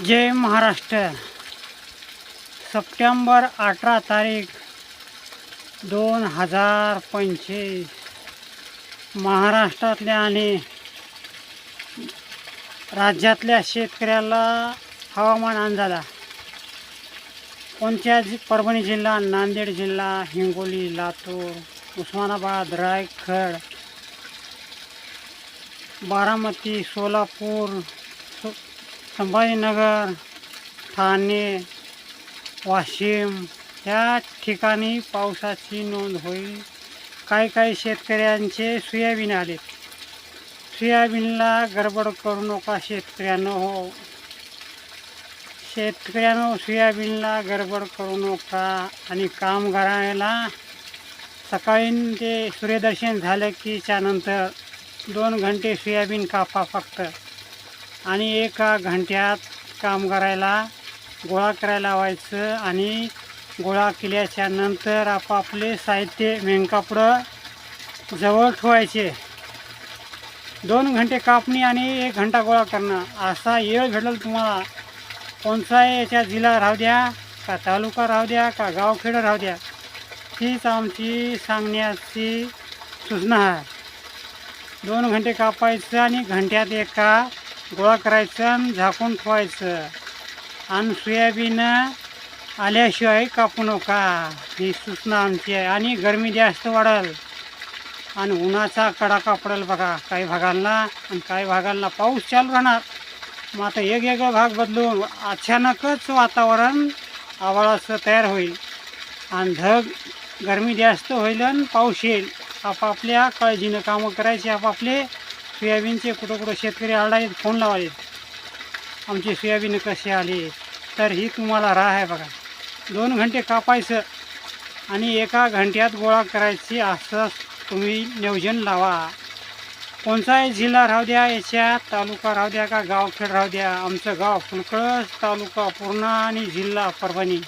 जय Maharashtra. September 18 तारीख 2025 महाराष्ट्रातल्या आणि राज्यातल्या शेतकऱ्याला हवामान अंदाजा। कोणत्या परभणी जिल्हा, नांदेड जिल्हा, हिंगोली, लातूर, उस्मानाबाद, रायगड, बारामती, सोलापूर, संभाजीनगर, ठाणे, वाशिम या ठिकाणी पावसाची नोंद होईल। काही शेतकऱ्यांचे सोयाबीन आले। सोयाबीनला गडबड करू नका शेतकऱ्यांनो, सोयाबीनला गडबड करू नका। आणि कामगाराला सकाळी ते सूर्यदर्शन झालं की त्यानंतर 2 घंटे सोयाबीन कापा फक्त, आणि 1 घंट्यात कामगाराला गोळा करायला लावायचं। आणि गोळा केल्याच्या नंतर आपापले साहित्य मेनकापडं जवळ ठेवायचे। 2 घंटे कापणी आणि 1 घंटा गोळा करणं असा वेळ भेटेल तुम्हाला। कोणताही याच्या जिल्हा राहू द्या का तालुका राहू द्या का गावखेडं राहू द्या, हीच आमची सांगण्याची सूचना आहे। 2 घंटे कापायचं आणि घंट्यात 1 गोळा करायचं आणि झाकून ठेवायचं। आणि सोयाबीन आल्याशिवाय कापू नका, ही सूचना आमची आहे। आणि गरमी जास्त वाढेल आणि उन्हाचा कडाका पडेल बघा काही भागांना, आणि काही भागांना पाऊस चालू राहणार। मग आता वेगवेगळा भाग बदलून अचानकच वातावरण आभाळाचं तयार होईल आणि गरमी जास्त होईल आणि पाऊस येईल। आपापल्या काळजीनं कामं करायची। आपापले सोयाबीनचे कुठं शेतकरी आरडायत, फोन लावायचे, आमची सोयाबीन कशी आली। तर ही तुम्हाला राह आहे बघा। 2 घंटे कापायचं आणि 1 घंट्यात गोळा करायची, असं तुम्ही नियोजन लावा। कोणताही जिल्हा राहू द्या, याच्या तालुका राहू द्या का गावखेड राहू द्या, आमचं गाव फुलकळस, तालुका पूर्णा आणि जिल्हा परभणी।